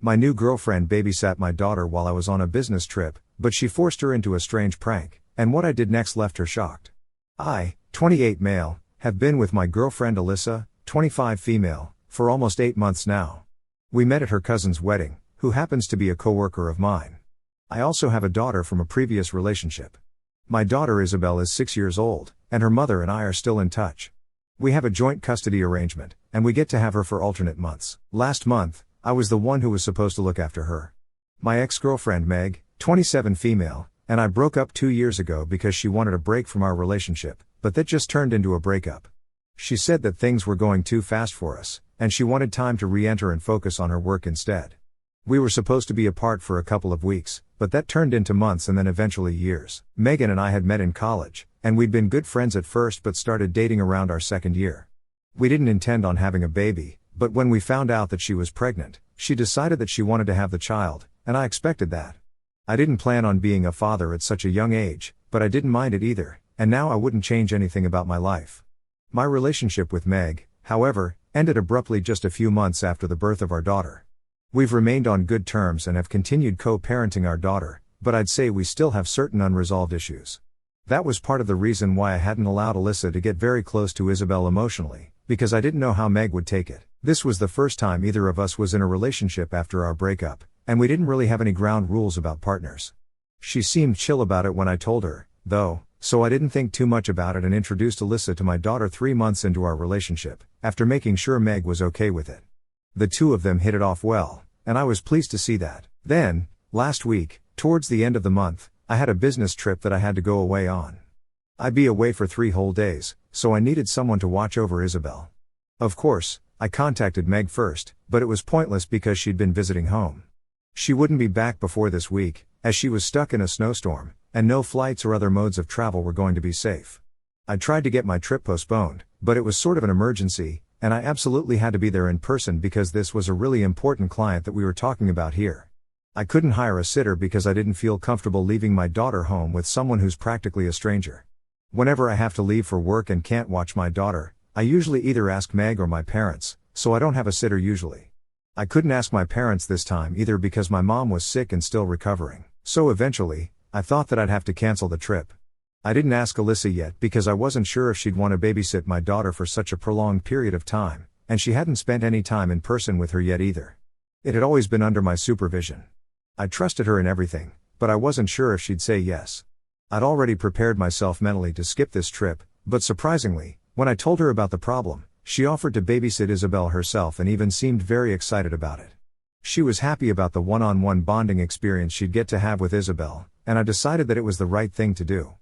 My new girlfriend babysat my daughter while I was on a business trip, but she forced her into a strange prank, and what I did next left her shocked. I, 28 male, have been with my girlfriend Alyssa, 25 female, for almost 8 months now. We met at her cousin's wedding, who happens to be a coworker of mine. I also have a daughter from a previous relationship. My daughter Isabel is 6 years old, and her mother and I are still in touch. We have a joint custody arrangement, and we get to have her for alternate months. Last month, I was the one who was supposed to look after her. My ex-girlfriend Meg, 27 female, and I broke up 2 years ago because she wanted a break from our relationship, but that just turned into a breakup. She said that things were going too fast for us, and she wanted time to re-enter and focus on her work instead. We were supposed to be apart for a couple of weeks, but that turned into months and then eventually years. Megan and I had met in college, and we'd been good friends at first but started dating around our second year. We didn't intend on having a baby, but when we found out that she was pregnant, she decided that she wanted to have the child, and I expected that. I didn't plan on being a father at such a young age, but I didn't mind it either, and now I wouldn't change anything about my life. My relationship with Meg, however, ended abruptly just a few months after the birth of our daughter. We've remained on good terms and have continued co-parenting our daughter, but I'd say we still have certain unresolved issues. That was part of the reason why I hadn't allowed Alyssa to get very close to Isabel emotionally, because I didn't know how Meg would take it. This was the first time either of us was in a relationship after our breakup, and we didn't really have any ground rules about partners. She seemed chill about it when I told her, though, so I didn't think too much about it and introduced Alyssa to my daughter 3 months into our relationship, after making sure Meg was okay with it. The two of them hit it off well, and I was pleased to see that. Then, last week, towards the end of the month, I had a business trip that I had to go away on. I'd be away for 3 whole days, so I needed someone to watch over Isabel. Of course, I contacted Meg first, but it was pointless because she'd been visiting home. She wouldn't be back before this week, as she was stuck in a snowstorm, and no flights or other modes of travel were going to be safe. I tried to get my trip postponed, but it was sort of an emergency, and I absolutely had to be there in person because this was a really important client that we were talking about here. I couldn't hire a sitter because I didn't feel comfortable leaving my daughter home with someone who's practically a stranger. Whenever I have to leave for work and can't watch my daughter, I usually either ask Meg or my parents, so I don't have a sitter usually. I couldn't ask my parents this time either because my mom was sick and still recovering, so eventually, I thought that I'd have to cancel the trip. I didn't ask Alyssa yet because I wasn't sure if she'd want to babysit my daughter for such a prolonged period of time, and she hadn't spent any time in person with her yet either. It had always been under my supervision. I trusted her in everything, but I wasn't sure if she'd say yes. I'd already prepared myself mentally to skip this trip, but surprisingly, when I told her about the problem, she offered to babysit Isabel herself and even seemed very excited about it. She was happy about the one-on-one bonding experience she'd get to have with Isabel, and I decided that it was the right thing to do.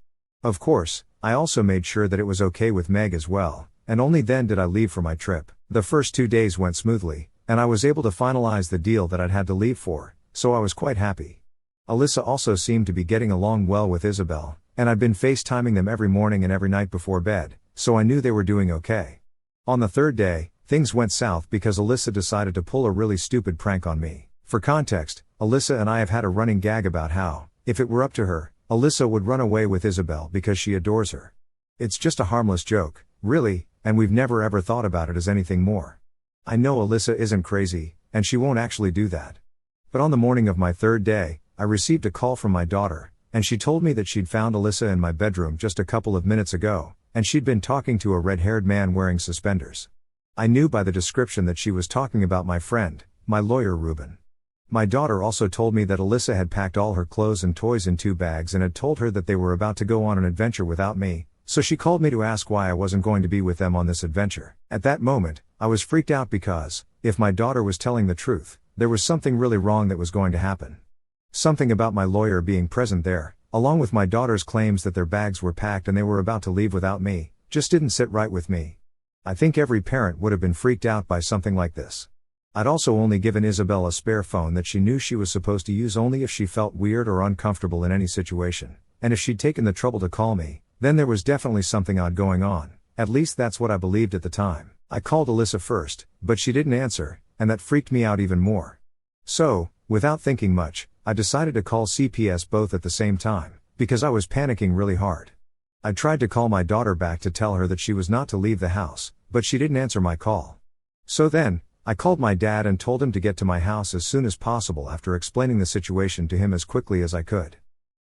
Of course, I also made sure that it was okay with Meg as well, and only then did I leave for my trip. The first 2 days went smoothly, and I was able to finalize the deal that I'd had to leave for, so I was quite happy. Alyssa also seemed to be getting along well with Isabel, and I'd been FaceTiming them every morning and every night before bed, so I knew they were doing okay. On the 3rd day, things went south because Alyssa decided to pull a really stupid prank on me. For context, Alyssa and I have had a running gag about how, if it were up to her, Alyssa would run away with Isabel because she adores her. It's just a harmless joke, really, and we've never ever thought about it as anything more. I know Alyssa isn't crazy, and she won't actually do that. But on the morning of my 3rd day, I received a call from my daughter, and she told me that she'd found Alyssa in my bedroom just a couple of minutes ago, and she'd been talking to a red-haired man wearing suspenders. I knew by the description that she was talking about my friend, my lawyer Ruben. My daughter also told me that Alyssa had packed all her clothes and toys in 2 bags and had told her that they were about to go on an adventure without me, so she called me to ask why I wasn't going to be with them on this adventure. At that moment, I was freaked out because, if my daughter was telling the truth, there was something really wrong that was going to happen. Something about my lawyer being present there, along with my daughter's claims that their bags were packed and they were about to leave without me, just didn't sit right with me. I think every parent would have been freaked out by something like this. I'd also only given Isabel a spare phone that she knew she was supposed to use only if she felt weird or uncomfortable in any situation, and if she'd taken the trouble to call me, then there was definitely something odd going on, at least that's what I believed at the time. I called Alyssa first, but she didn't answer, and that freaked me out even more. So, without thinking much, I decided to call CPS both at the same time, because I was panicking really hard. I tried to call my daughter back to tell her that she was not to leave the house, but she didn't answer my call. So then, I called my dad and told him to get to my house as soon as possible after explaining the situation to him as quickly as I could.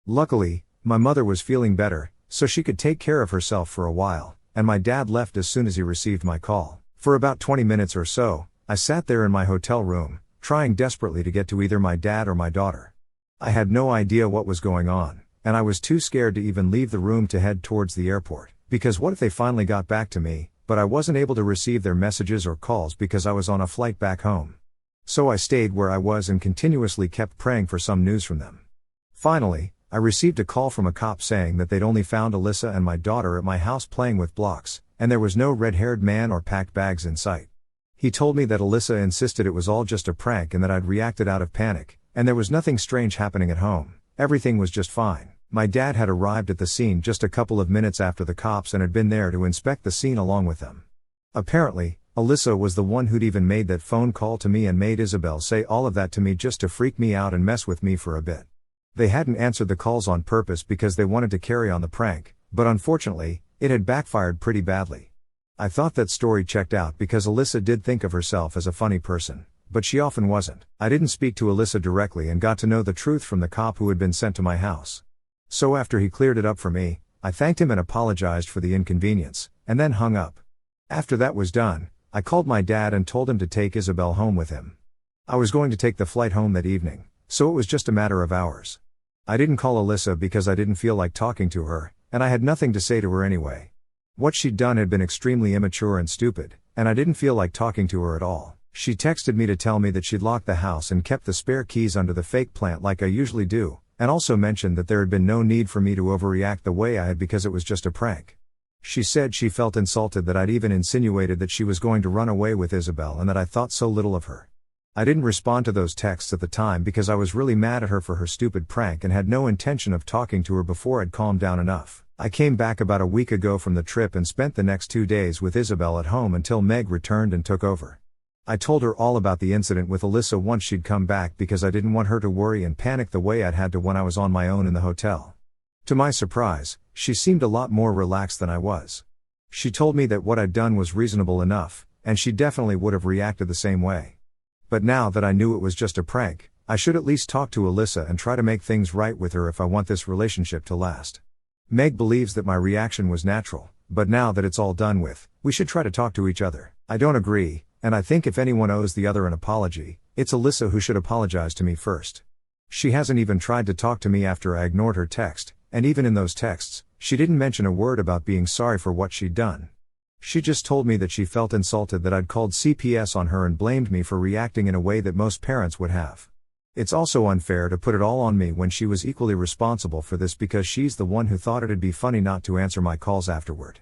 Luckily, my mother was feeling better, so she could take care of herself for a while, and my dad left as soon as he received my call. For about 20 minutes or so, I sat there in my hotel room, trying desperately to get to either my dad or my daughter. I had no idea what was going on, and I was too scared to even leave the room to head towards the airport, because what if they finally got back to me, but I wasn't able to receive their messages or calls because I was on a flight back home. So I stayed where I was and continuously kept praying for some news from them. Finally, I received a call from a cop saying that they'd only found Alyssa and my daughter at my house playing with blocks, and there was no red-haired man or packed bags in sight. He told me that Alyssa insisted it was all just a prank and that I'd reacted out of panic, and there was nothing strange happening at home. Everything was just fine. My dad had arrived at the scene just a couple of minutes after the cops and had been there to inspect the scene along with them. Apparently, Alyssa was the one who'd even made that phone call to me and made Isabel say all of that to me just to freak me out and mess with me for a bit. They hadn't answered the calls on purpose because they wanted to carry on the prank, but unfortunately, it had backfired pretty badly. I thought that story checked out because Alyssa did think of herself as a funny person, but she often wasn't. I didn't speak to Alyssa directly and got to know the truth from the cop who had been sent to my house. So after he cleared it up for me, I thanked him and apologized for the inconvenience, and then hung up. After that was done, I called my dad and told him to take Isabel home with him. I was going to take the flight home that evening, so it was just a matter of hours. I didn't call Alyssa because I didn't feel like talking to her, and I had nothing to say to her anyway. What she'd done had been extremely immature and stupid, and I didn't feel like talking to her at all. She texted me to tell me that she'd locked the house and kept the spare keys under the fake plant like I usually do, and also mentioned that there had been no need for me to overreact the way I had because it was just a prank. She said she felt insulted that I'd even insinuated that she was going to run away with Isabel and that I thought so little of her. I didn't respond to those texts at the time because I was really mad at her for her stupid prank and had no intention of talking to her before I'd calmed down enough. I came back about a week ago from the trip and spent the next 2 days with Isabel at home until Meg returned and took over. I told her all about the incident with Alyssa once she'd come back because I didn't want her to worry and panic the way I'd had to when I was on my own in the hotel. To my surprise, she seemed a lot more relaxed than I was. She told me that what I'd done was reasonable enough, and she definitely would have reacted the same way. But now that I knew it was just a prank, I should at least talk to Alyssa and try to make things right with her if I want this relationship to last. Meg believes that my reaction was natural, but now that it's all done with, we should try to talk to each other. I don't agree, and I think if anyone owes the other an apology, it's Alyssa who should apologize to me first. She hasn't even tried to talk to me after I ignored her text, and even in those texts, she didn't mention a word about being sorry for what she'd done. She just told me that she felt insulted that I'd called CPS on her and blamed me for reacting in a way that most parents would have. It's also unfair to put it all on me when she was equally responsible for this because she's the one who thought it'd be funny not to answer my calls afterward.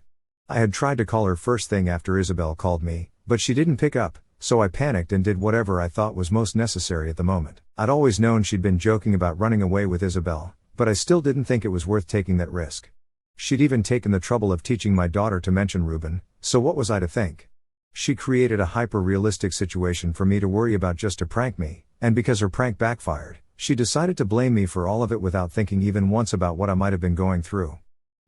I had tried to call her first thing after Isabel called me, but she didn't pick up, so I panicked and did whatever I thought was most necessary at the moment. I'd always known she'd been joking about running away with Isabel, but I still didn't think it was worth taking that risk. She'd even taken the trouble of teaching my daughter to mention Ruben, so what was I to think? She created a hyper-realistic situation for me to worry about just to prank me, and because her prank backfired, she decided to blame me for all of it without thinking even once about what I might have been going through.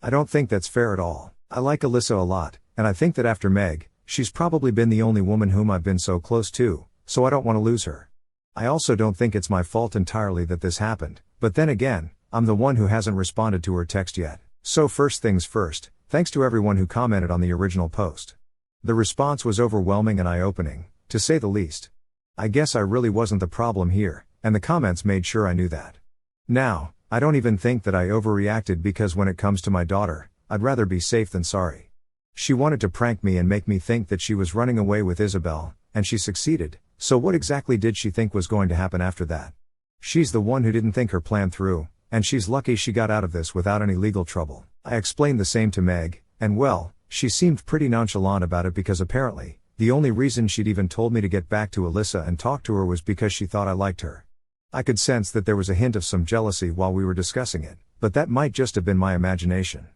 I don't think that's fair at all. I like Alyssa a lot, and I think that after Meg, she's probably been the only woman whom I've been so close to, so I don't want to lose her. I also don't think it's my fault entirely that this happened, but then again, I'm the one who hasn't responded to her text yet. So first things first, thanks to everyone who commented on the original post. The response was overwhelming and eye-opening, to say the least. I guess I really wasn't the problem here, and the comments made sure I knew that. Now, I don't even think that I overreacted because when it comes to my daughter, I'd rather be safe than sorry. She wanted to prank me and make me think that she was running away with Isabel, and she succeeded, so what exactly did she think was going to happen after that? She's the one who didn't think her plan through, and she's lucky she got out of this without any legal trouble. I explained the same to Meg, and well, she seemed pretty nonchalant about it because apparently, the only reason she'd even told me to get back to Alyssa and talk to her was because she thought I liked her. I could sense that there was a hint of some jealousy while we were discussing it, but that might just have been my imagination.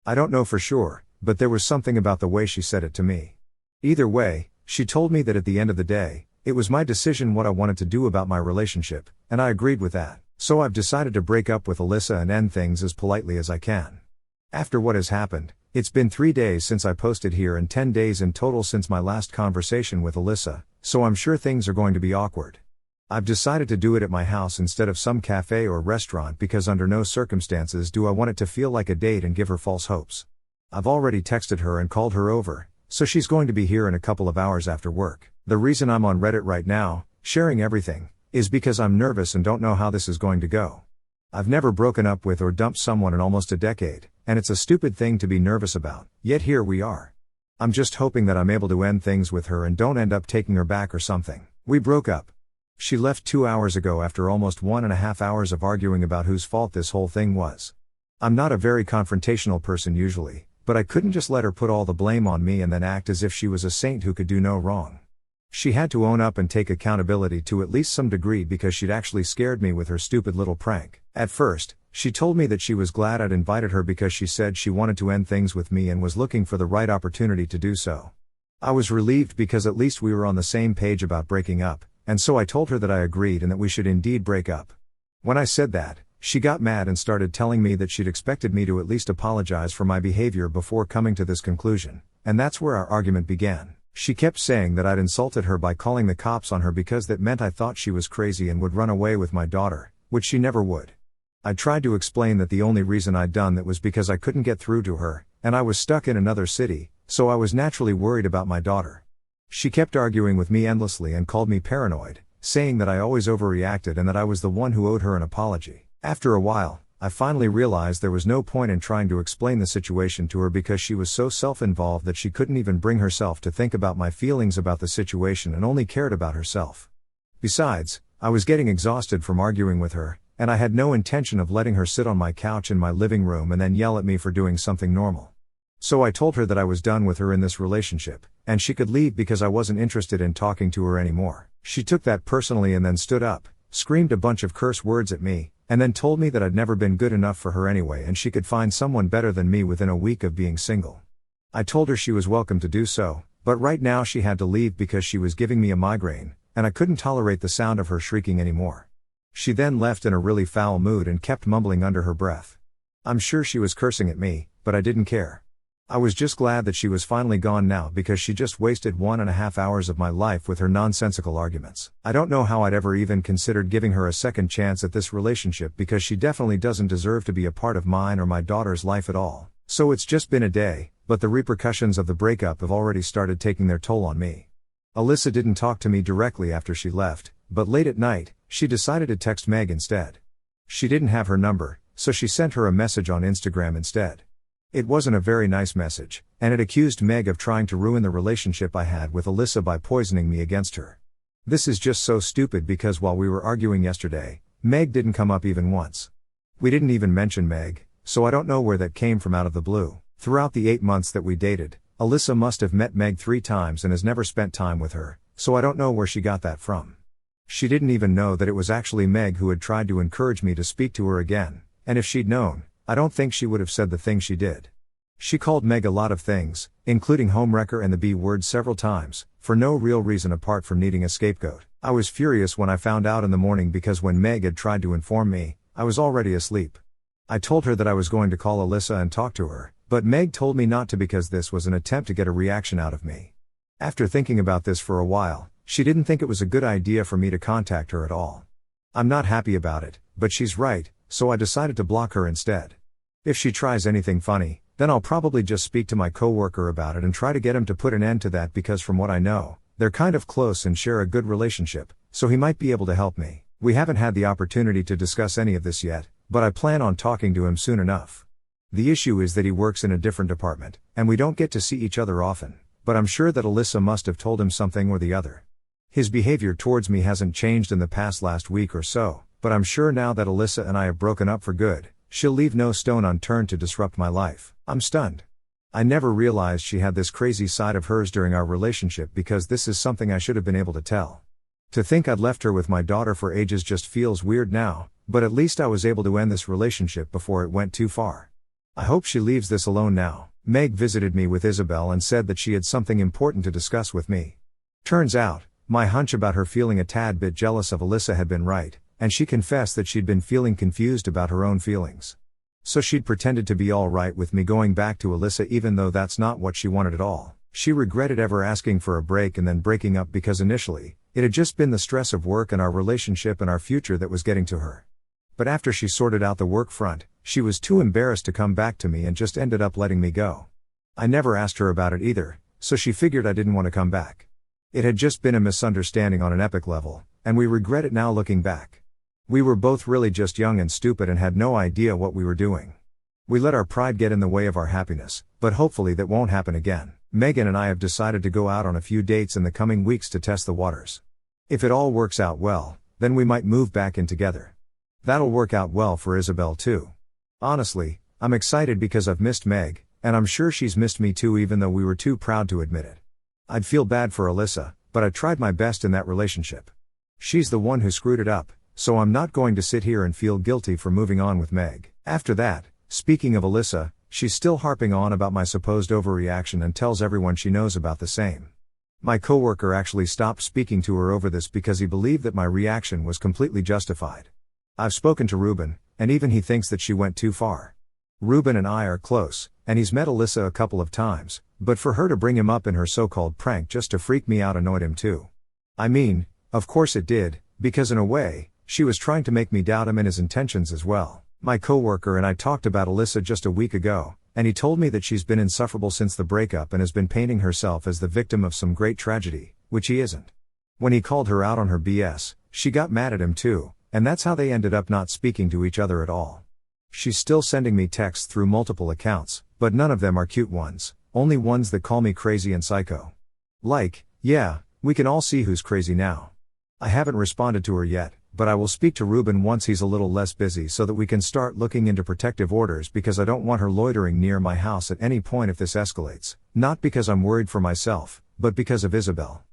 I don't know for sure, but there was something about the way she said it to me. Either way, she told me that at the end of the day, it was my decision what I wanted to do about my relationship, and I agreed with that. So I've decided to break up with Alyssa and end things as politely as I can. After what has happened, It's been 3 days since I posted here and 10 days in total since my last conversation with Alyssa, so I'm sure things are going to be awkward. I've decided to do it at my house instead of some cafe or restaurant because under no circumstances do I want it to feel like a date and give her false hopes. I've already texted her and called her over, so she's going to be here in a couple of hours after work. The reason I'm on Reddit right now, sharing everything, is because I'm nervous and don't know how this is going to go. I've never broken up with or dumped someone in almost a decade, and it's a stupid thing to be nervous about, yet here we are. I'm just hoping that I'm able to end things with her and don't end up taking her back or something. We broke up. She left 2 hours ago after almost 1.5 hours of arguing about whose fault this whole thing was. I'm not a very confrontational person usually, but I couldn't just let her put all the blame on me and then act as if she was a saint who could do no wrong. She had to own up and take accountability to at least some degree because she'd actually scared me with her stupid little prank. At first, she told me that she was glad I'd invited her because she said she wanted to end things with me and was looking for the right opportunity to do so. I was relieved because at least we were on the same page about breaking up, and so I told her that I agreed and that we should indeed break up. When I said that, she got mad and started telling me that she'd expected me to at least apologize for my behavior before coming to this conclusion, and that's where our argument began. She kept saying that I'd insulted her by calling the cops on her because that meant I thought she was crazy and would run away with my daughter, which she never would. I tried to explain that the only reason I'd done that was because I couldn't get through to her, and I was stuck in another city, so I was naturally worried about my daughter. She kept arguing with me endlessly and called me paranoid, saying that I always overreacted and that I was the one who owed her an apology. After a while, I finally realized there was no point in trying to explain the situation to her because she was so self-involved that she couldn't even bring herself to think about my feelings about the situation and only cared about herself. Besides, I was getting exhausted from arguing with her, and I had no intention of letting her sit on my couch in my living room and then yell at me for doing something normal. So I told her that I was done with her in this relationship, and she could leave because I wasn't interested in talking to her anymore. She took that personally and then stood up, screamed a bunch of curse words at me, and then told me that I'd never been good enough for her anyway and she could find someone better than me within a week of being single. I told her she was welcome to do so, but right now she had to leave because she was giving me a migraine, and I couldn't tolerate the sound of her shrieking anymore. She then left in a really foul mood and kept mumbling under her breath. I'm sure she was cursing at me, but I didn't care. I was just glad that she was finally gone now because she just wasted 1.5 hours of my life with her nonsensical arguments. I don't know how I'd ever even considered giving her a second chance at this relationship because she definitely doesn't deserve to be a part of mine or my daughter's life at all. So it's just been a day, but the repercussions of the breakup have already started taking their toll on me. Alyssa didn't talk to me directly after she left, but late at night, she decided to text Meg instead. She didn't have her number, so she sent her a message on Instagram instead. It wasn't a very nice message, and it accused Meg of trying to ruin the relationship I had with Alyssa by poisoning me against her. This is just so stupid because while we were arguing yesterday, Meg didn't come up even once. We didn't even mention Meg, so I don't know where that came from out of the blue. Throughout the 8 months that we dated, Alyssa must have met Meg 3 times and has never spent time with her, so I don't know where she got that from. She didn't even know that it was actually Meg who had tried to encourage me to speak to her again, and if she'd known, I don't think she would have said the thing she did. She called Meg a lot of things, including homewrecker and the B word several times, for no real reason apart from needing a scapegoat. I was furious when I found out in the morning because when Meg had tried to inform me, I was already asleep. I told her that I was going to call Alyssa and talk to her, but Meg told me not to because this was an attempt to get a reaction out of me. After thinking about this for a while, she didn't think it was a good idea for me to contact her at all. I'm not happy about it, but she's right, so I decided to block her instead. If she tries anything funny, then I'll probably just speak to my coworker about it and try to get him to put an end to that because from what I know, they're kind of close and share a good relationship, so he might be able to help me. We haven't had the opportunity to discuss any of this yet, but I plan on talking to him soon enough. The issue is that he works in a different department, and we don't get to see each other often, but I'm sure that Alyssa must have told him something or the other. His behavior towards me hasn't changed in the past last week or so, but I'm sure now that Alyssa and I have broken up for good, she'll leave no stone unturned to disrupt my life. I'm stunned. I never realized she had this crazy side of hers during our relationship because this is something I should have been able to tell. To think I'd left her with my daughter for ages just feels weird now, but at least I was able to end this relationship before it went too far. I hope she leaves this alone now. Meg visited me with Isabel and said that she had something important to discuss with me. Turns out, my hunch about her feeling a tad bit jealous of Alyssa had been right, and she confessed that she'd been feeling confused about her own feelings. So she'd pretended to be alright with me going back to Alyssa even though that's not what she wanted at all. She regretted ever asking for a break and then breaking up because initially, it had just been the stress of work and our relationship and our future that was getting to her. But after she sorted out the work front, she was too embarrassed to come back to me and just ended up letting me go. I never asked her about it either, so she figured I didn't want to come back. It had just been a misunderstanding on an epic level, and we regret it now looking back. We were both really just young and stupid and had no idea what we were doing. We let our pride get in the way of our happiness, but hopefully that won't happen again. Megan and I have decided to go out on a few dates in the coming weeks to test the waters. If it all works out well, then we might move back in together. That'll work out well for Isabel too. Honestly, I'm excited because I've missed Meg, and I'm sure she's missed me too even though we were too proud to admit it. I'd feel bad for Alyssa, but I tried my best in that relationship. She's the one who screwed it up, so I'm not going to sit here and feel guilty for moving on with Meg. After that, speaking of Alyssa, she's still harping on about my supposed overreaction and tells everyone she knows about the same. My coworker actually stopped speaking to her over this because he believed that my reaction was completely justified. I've spoken to Ruben, and even he thinks that she went too far. Ruben and I are close, and he's met Alyssa a couple of times, but for her to bring him up in her so-called prank just to freak me out annoyed him too. I mean, of course it did, because in a way, she was trying to make me doubt him and his intentions as well. My coworker and I talked about Alyssa just a week ago, and he told me that she's been insufferable since the breakup and has been painting herself as the victim of some great tragedy, which he isn't. When he called her out on her BS, she got mad at him too, and that's how they ended up not speaking to each other at all. She's still sending me texts through multiple accounts, but none of them are cute ones, only ones that call me crazy and psycho. Like, yeah, we can all see who's crazy now. I haven't responded to her yet, but I will speak to Ruben once he's a little less busy so that we can start looking into protective orders because I don't want her loitering near my house at any point if this escalates, not because I'm worried for myself, but because of Isabel.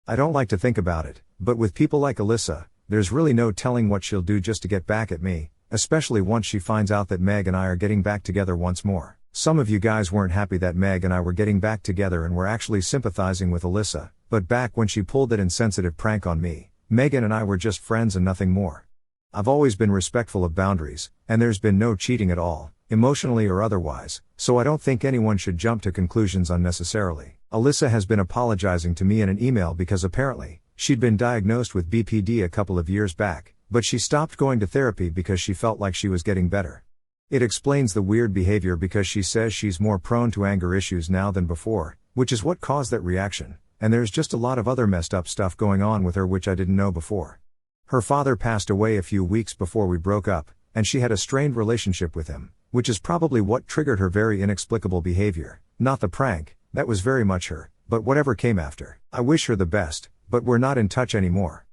I don't like to think about it, but with people like Alyssa, there's really no telling what she'll do just to get back at me, especially once she finds out that Meg and I are getting back together once more. Some of you guys weren't happy that Meg and I were getting back together and were actually sympathizing with Alyssa, but back when she pulled that insensitive prank on me, Megan and I were just friends and nothing more. I've always been respectful of boundaries, and there's been no cheating at all, emotionally or otherwise, so I don't think anyone should jump to conclusions unnecessarily. Alyssa has been apologizing to me in an email because apparently, she'd been diagnosed with BPD a couple of years back, but she stopped going to therapy because she felt like she was getting better. It explains the weird behavior because she says she's more prone to anger issues now than before, which is what caused that reaction. And there's just a lot of other messed up stuff going on with her which I didn't know before. Her father passed away a few weeks before we broke up, and she had a strained relationship with him, which is probably what triggered her very inexplicable behavior. Not the prank, that was very much her, but whatever came after. I wish her the best, but we're not in touch anymore.